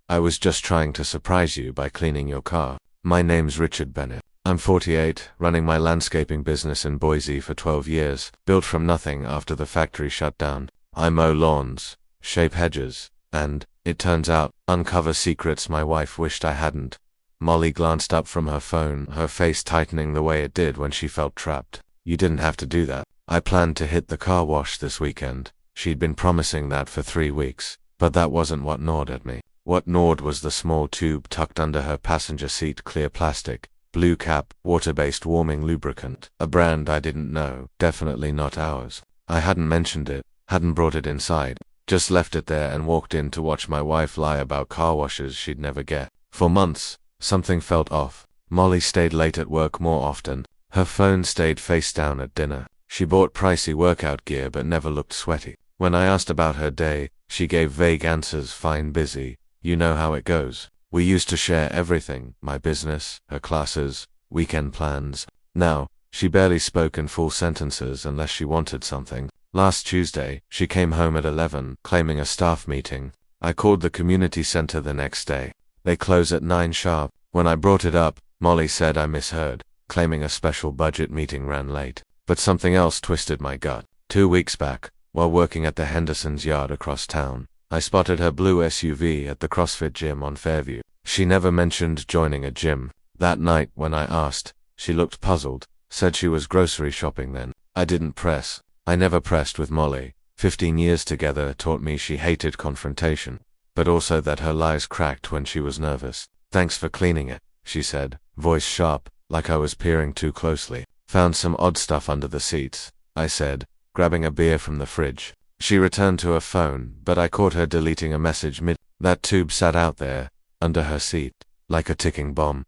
I was just trying to surprise you by cleaning your car. My name's Richard Bennett. I'm 48, running my landscaping business in Boise for 12 years, built from nothing after the factory shut down. I mow lawns, shape hedges, and, it turns out, uncover secrets my wife wished I hadn't. Molly glanced up from her phone, her face tightening the way it did when she felt trapped. You didn't have to do that. I planned to hit the car wash this weekend. She'd been promising that for 3 weeks, but that wasn't what gnawed at me. What gnawed was the small tube tucked under her passenger seat, clear plastic, blue cap, water-based warming lubricant, a brand I didn't know, definitely not ours. I hadn't mentioned it, hadn't brought it inside, just left it there and walked in to watch my wife lie about car washes she'd never get. For months, something felt off. Molly stayed late at work more often. Her phone stayed face down at dinner. She bought pricey workout gear but never looked sweaty. When I asked about her day, she gave vague answers, fine, busy. You know how it goes. We used to share everything, my business, her classes, weekend plans. Now, she barely spoke in full sentences unless she wanted something. Last Tuesday, she came home at 11, claiming a staff meeting. I called the community center the next day. They close at 9 sharp. When I brought it up, Molly said I misheard, claiming a special budget meeting ran late. But something else twisted my gut. 2 weeks back, while working at the Henderson's yard across town, I spotted her blue SUV at the CrossFit gym on Fairview. She never mentioned joining a gym. That night, when I asked, she looked puzzled, said she was grocery shopping then. I didn't press. I never pressed with Molly. 15 years together taught me she hated confrontation, but also that her lies cracked when she was nervous. Thanks for cleaning it, she said, voice sharp, like I was peering too closely. Found some odd stuff under the seats, I said, grabbing a beer from the fridge. She returned to her phone, but I caught her deleting a message mid. That tube sat out there, under her seat, like a ticking bomb.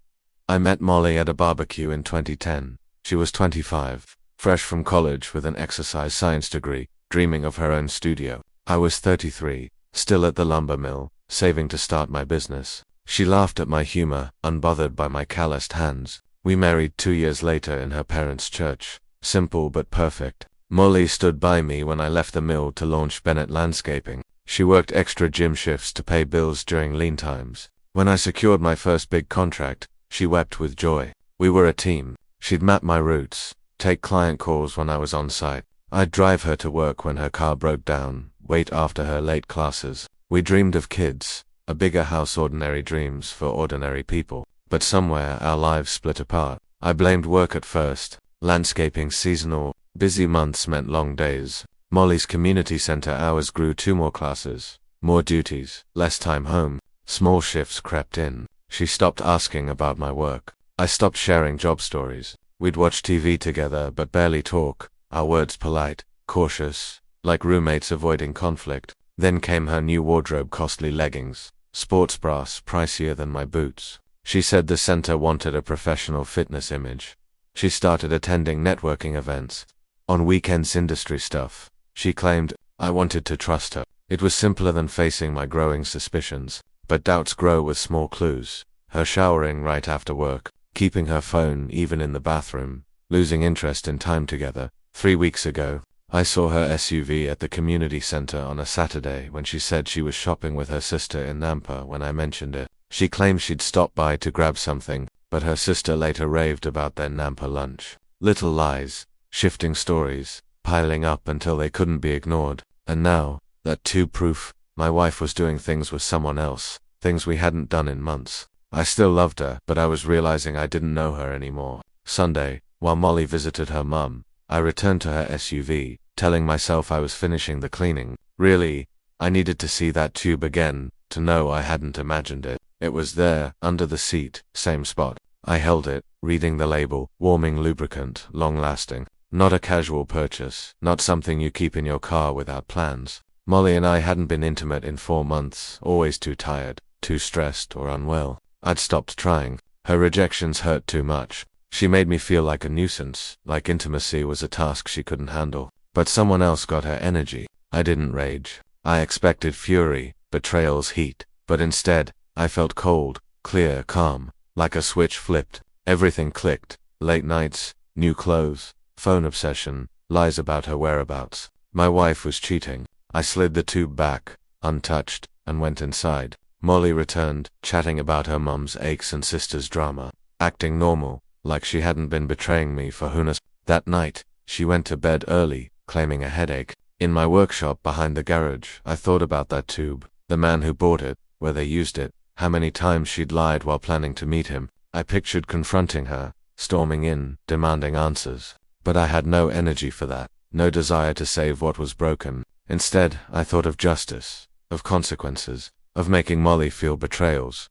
I met Molly at a barbecue in 2010. She was 25, fresh from college with an exercise science degree, dreaming of her own studio. I was 33, still at the lumber mill, saving to start my business. She laughed at my humor, unbothered by my calloused hands. We married 2 years later in her parents' church. Simple but perfect. Molly stood by me when I left the mill to launch Bennett Landscaping. She worked extra gym shifts to pay bills during lean times. When I secured my first big contract, she wept with joy. We were a team. She'd map my routes, take client calls when I was on site. I'd drive her to work when her car broke down, wait after her late classes. We dreamed of kids, a bigger house, ordinary dreams for ordinary people. But somewhere our lives split apart. I blamed work at first. Landscaping seasonal. Busy months meant long days. Molly's community center hours grew 2 more classes, more duties, less time home. Small shifts crept in. She stopped asking about my work. I stopped sharing job stories. We'd watch TV together but barely talk, our words polite, cautious, like roommates avoiding conflict. Then came her new wardrobe, costly leggings, sports bras pricier than my boots. She said the center wanted a professional fitness image. She started attending networking events. On weekends, industry stuff. She claimed I wanted to trust her. It was simpler than facing my growing suspicions. But doubts grow with small clues. Her showering right after work, keeping her phone even in the bathroom, losing interest in time together. 3 weeks ago, I saw her SUV at the community center on a Saturday when she said she was shopping with her sister in Nampa. When I mentioned it, she claimed she'd stopped by to grab something, but her sister later raved about their Nampa lunch. Little lies. Shifting stories, piling up until they couldn't be ignored. And now, that tube-proof, my wife was doing things with someone else, things we hadn't done in months. I still loved her, but I was realizing I didn't know her anymore. Sunday, while Molly visited her mum, I returned to her SUV, telling myself I was finishing the cleaning. Really, I needed to see that tube again, to know I hadn't imagined it. It was there, under the seat, same spot. I held it, reading the label, warming lubricant, long-lasting. Not a casual purchase, not something you keep in your car without plans. Molly and I hadn't been intimate in 4 months, always too tired, too stressed or unwell. I'd stopped trying. Her rejections hurt too much. She made me feel like a nuisance, like intimacy was a task she couldn't handle. But someone else got her energy. I didn't rage. I expected fury, betrayal's heat. But instead, I felt cold, clear, calm, like a switch flipped. Everything clicked. Late nights, new clothes, phone obsession, lies about her whereabouts. My wife was cheating. I slid the tube back, untouched, and went inside. Molly returned, chatting about her mum's aches and sister's drama, acting normal, like she hadn't been betraying me for who knows. That night, she went to bed early, claiming a headache. In my workshop behind the garage, I thought about that tube, the man who bought it, where they used it, how many times she'd lied while planning to meet him. I pictured confronting her, storming in, demanding answers. But I had no energy for that, no desire to save what was broken. Instead, I thought of justice, of consequences, of making Molly feel betrayals.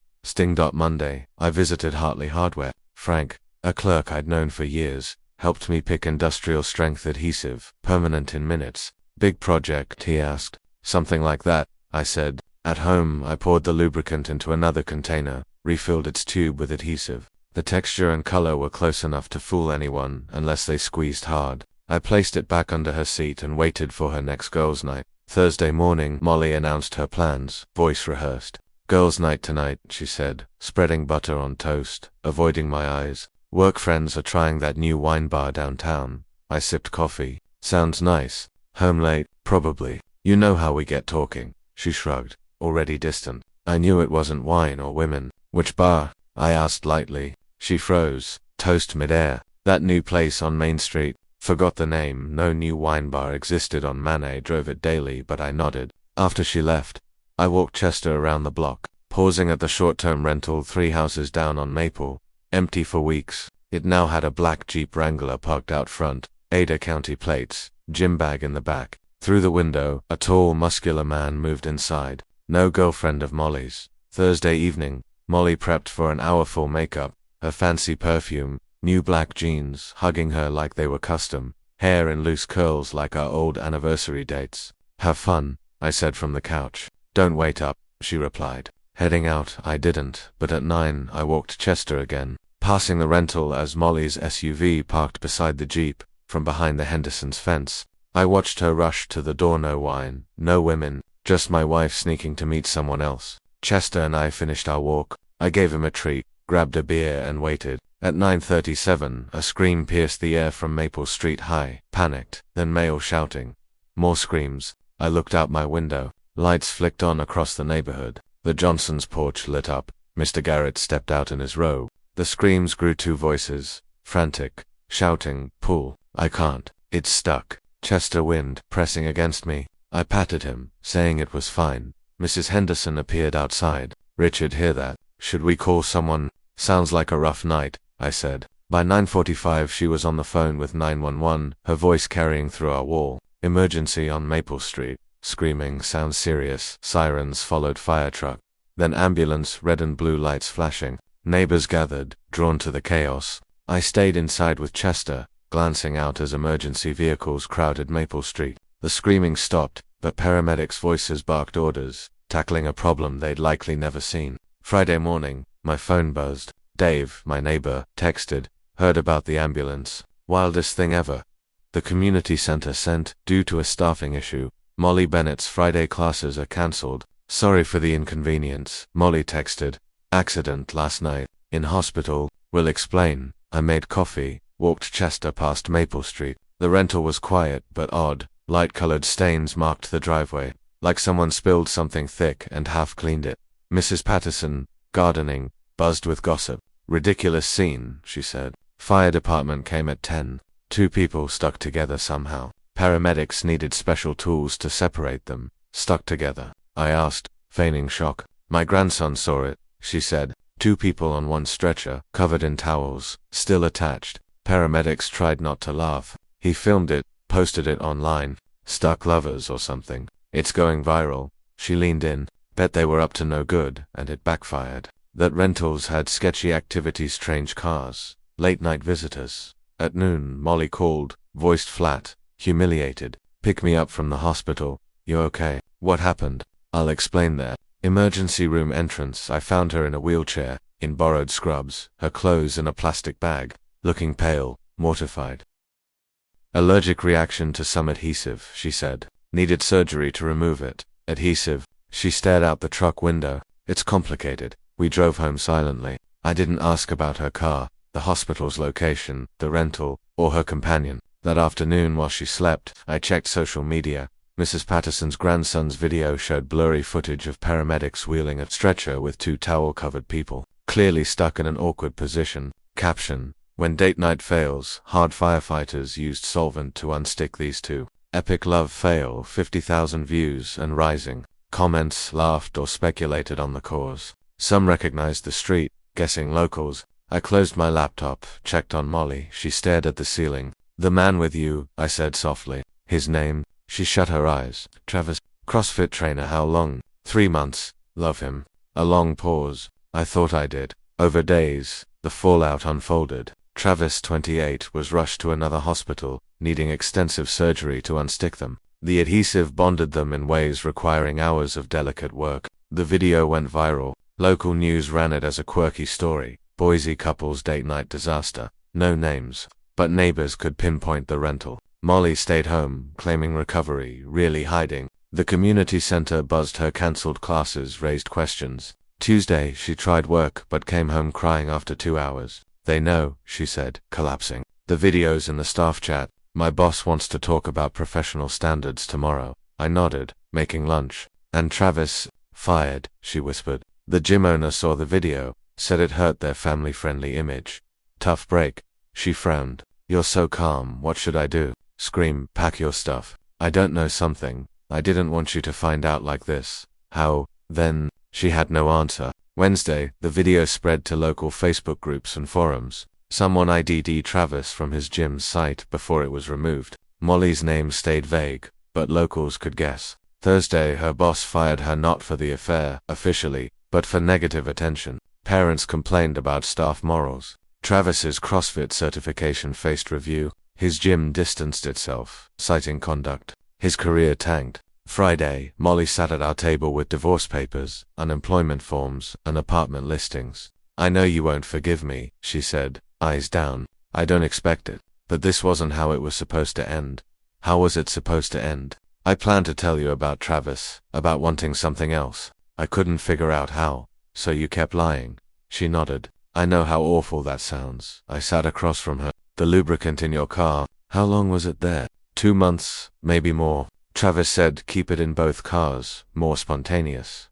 Monday, I visited Hartley Hardware. Frank, a clerk I'd known for years, helped me pick industrial strength adhesive, permanent in minutes. Big project, he asked. Something like that, I said. At home, I poured the lubricant into another container, refilled its tube with adhesive. The texture and color were close enough to fool anyone, unless they squeezed hard. I placed it back under her seat and waited for her next girls' night. Thursday morning, Molly announced her plans, voice rehearsed. Girls' night tonight, she said, spreading butter on toast, avoiding my eyes. Work friends are trying that new wine bar downtown. I sipped coffee. Sounds nice. Home late, probably. You know how we get talking. She shrugged, already distant. I knew it wasn't wine or women. Which bar? I asked lightly. She froze, toast midair. That new place on Main Street. Forgot the name. No new wine bar existed on Manet. Drove it daily, but I nodded. After she left, I walked Chester around the block, pausing at the short-term rental 3 houses down on Maple. Empty for weeks. It now had a black Jeep Wrangler parked out front, Ada County plates, gym bag in the back. Through the window, a tall, muscular man moved inside. No girlfriend of Molly's. Thursday evening, Molly prepped for an hour full makeup, her fancy perfume, new black jeans, hugging her like they were custom, hair in loose curls like our old anniversary dates. Have fun, I said from the couch. Don't wait up, she replied. Heading out, I didn't, but at 9 I walked Chester again, passing the rental as Molly's SUV parked beside the Jeep, from behind the Henderson's fence. I watched her rush to the door. No wine, no women, just my wife sneaking to meet someone else. Chester and I finished our walk. I gave him a treat, grabbed a beer and waited. At 9:37, a scream pierced the air from Maple Street High. Panicked, then male shouting. More screams. I looked out my window. Lights flicked on across the neighborhood. The Johnson's porch lit up. Mr. Garrett stepped out in his robe. The screams grew 2 voices, frantic, shouting, "Pull, I can't, it's stuck." Chester wind pressing against me. I patted him, saying it was fine. Mrs. Henderson appeared outside. Richard, hear that? Should we call someone? Sounds like a rough night, I said. By 9:45 she was on the phone with 911, her voice carrying through our wall. Emergency on Maple Street. Screaming, sounds serious. Sirens followed fire truck. Then ambulance, red and blue lights flashing. Neighbors gathered, drawn to the chaos. I stayed inside with Chester, glancing out as emergency vehicles crowded Maple Street. The screaming stopped, but paramedics' voices barked orders, tackling a problem they'd likely never seen. Friday morning, my phone buzzed. Dave, my neighbor, texted, heard about the ambulance. Wildest thing ever. The community center sent, due to a staffing issue. Molly Bennett's Friday classes are cancelled. Sorry for the inconvenience, Molly texted. Accident last night. In hospital. Will explain. I made coffee, walked Chester past Maple Street. The rental was quiet but odd. Light-colored stains marked the driveway, like someone spilled something thick and half-cleaned it. Mrs. Patterson, gardening, buzzed with gossip. Ridiculous scene, she said. Fire department came at 10. 2 people stuck together somehow. Paramedics needed special tools to separate them. Stuck together. I asked, feigning shock. My grandson saw it, she said. 2 people on one stretcher, covered in towels, still attached. Paramedics tried not to laugh. He filmed it, posted it online. Stuck lovers or something. It's going viral. She leaned in. Bet they were up to no good, and it backfired. That rentals had sketchy activities, strange cars, late-night visitors. At noon, Molly called, voiced flat, humiliated. Pick me up from the hospital. You okay? What happened? I'll explain there. Emergency room entrance. I found her in a wheelchair, in borrowed scrubs, her clothes in a plastic bag, looking pale, mortified. Allergic reaction to some adhesive, she said. Needed surgery to remove it. Adhesive. She stared out the truck window. It's complicated. We drove home silently. I didn't ask about her car, the hospital's location, the rental, or her companion. That afternoon while she slept, I checked social media. Mrs. Patterson's grandson's video showed blurry footage of paramedics wheeling a stretcher with two towel-covered people, clearly stuck in an awkward position. Caption: when date night fails, hard firefighters used solvent to unstick these two. Epic love fail, 50,000 views and rising. Comments laughed or speculated on the cause. Some recognized the street, guessing locals. I closed my laptop, checked on Molly. She stared at the ceiling. "The man with you," I said softly. "His name?" She shut her eyes. "Travis. CrossFit trainer. How long?" "3 months. Love him." A long pause. I thought I did. Over days, the fallout unfolded. Travis, 28, was rushed to another hospital, needing extensive surgery to unstick them. The adhesive bonded them in ways requiring hours of delicate work. The video went viral. Local news ran it as a quirky story. Boise couple's date night disaster. No names, but neighbors could pinpoint the rental. Molly stayed home, claiming recovery, really hiding. The community center buzzed her canceled classes, raised questions. Tuesday, she tried work but came home crying after 2 hours. "They know," she said, collapsing. The video's in the staff chat. "My boss wants to talk about professional standards tomorrow." I nodded, making lunch. "And Travis, fired," she whispered. The gym owner saw the video, said it hurt their family-friendly image. "Tough break." She frowned. "You're so calm, what should I do?" "Scream, pack your stuff." "I don't know something. I didn't want you to find out like this." "How, then?" She had no answer. Wednesday, the video spread to local Facebook groups and forums. Someone ID'd Travis from his gym's site before it was removed. Molly's name stayed vague, but locals could guess. Thursday, her boss fired her not for the affair, officially, but for negative attention. Parents complained about staff morals. Travis's CrossFit certification faced review. His gym distanced itself, citing conduct. His career tanked. Friday, Molly sat at our table with divorce papers, unemployment forms, and apartment listings. "I know you won't forgive me," she said, eyes down. "I don't expect it. But this wasn't how it was supposed to end." "How was it supposed to end?" "I planned to tell you about Travis, about wanting something else. I couldn't figure out how. So you kept lying." She nodded. "I know how awful that sounds." I sat across from her. "The lubricant in your car, how long was it there?" 2 months, maybe more. Travis said keep it in both cars, more spontaneous.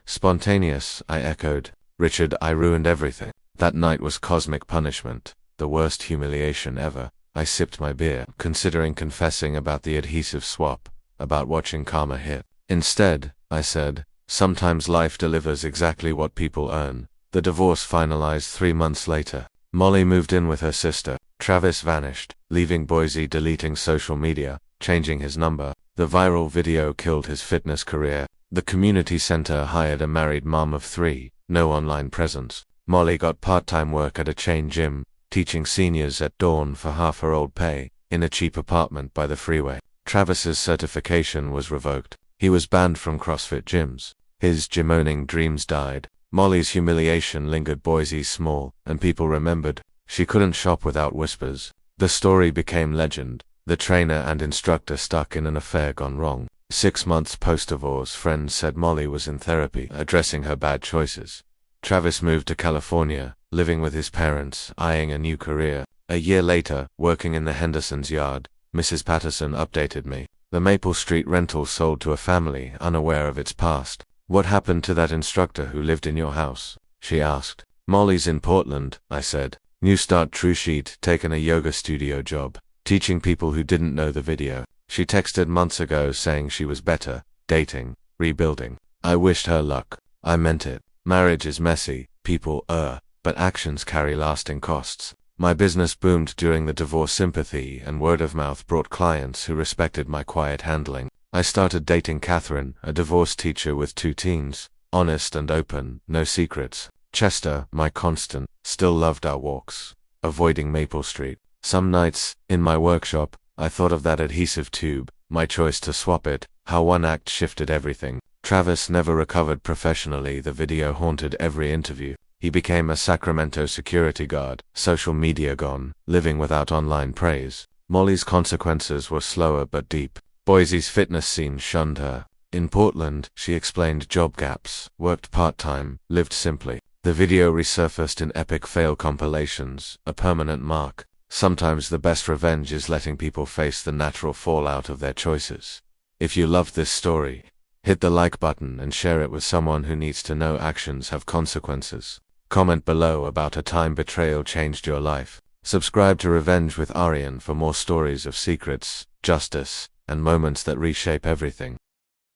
"Spontaneous," I echoed. "Richard, I ruined everything." That night was cosmic punishment, the worst humiliation ever. I sipped my beer, considering confessing about the adhesive swap, about watching karma hit. "Instead," I said, "sometimes life delivers exactly what people earn." The divorce finalized 3 months later. Molly moved in with her sister. Travis vanished, leaving Boise, deleting social media, changing his number. The viral video killed his fitness career. The community center hired a married mom of 3, no online presence. Molly got part-time work at a chain gym, teaching seniors at dawn for half her old pay, in a cheap apartment by the freeway. Travis's certification was revoked. He was banned from CrossFit gyms. His gym-owning dreams died. Molly's humiliation lingered Boise small, and people remembered. She couldn't shop without whispers. The story became legend. The trainer and instructor stuck in an affair gone wrong. 6 months post-divorce, friends said Molly was in therapy, addressing her bad choices. Travis moved to California, living with his parents, eyeing a new career. A year later, working in the Henderson's yard, Mrs. Patterson updated me. The Maple Street rental sold to a family, unaware of its past. "What happened to that instructor who lived in your house?" she asked. "Molly's in Portland," I said. New start, true sheet, taken a yoga studio job, teaching people who didn't know the video. She texted months ago saying she was better, dating, rebuilding. I wished her luck. I meant it. Marriage is messy, people but actions carry lasting costs. My business boomed during the divorce. Sympathy and word of mouth brought clients who respected my quiet handling. I started dating Catherine, a divorce teacher with 2 teens, honest and open, no secrets. Chester, my constant, still loved our walks, avoiding Maple Street. Some nights, in my workshop, I thought of that adhesive tube, my choice to swap it, how one act shifted everything. Travis never recovered professionally. The video haunted every interview. He became a Sacramento security guard, social media gone, living without online praise. Molly's consequences were slower but deep. Boise's fitness scene shunned her. In Portland, she explained job gaps, worked part-time, lived simply. The video resurfaced in epic fail compilations, a permanent mark. Sometimes the best revenge is letting people face the natural fallout of their choices. If you loved this story, hit the like button and share it with someone who needs to know actions have consequences. Comment below about a time betrayal changed your life. Subscribe to Revenge with Arion for more stories of secrets, justice, and moments that reshape everything.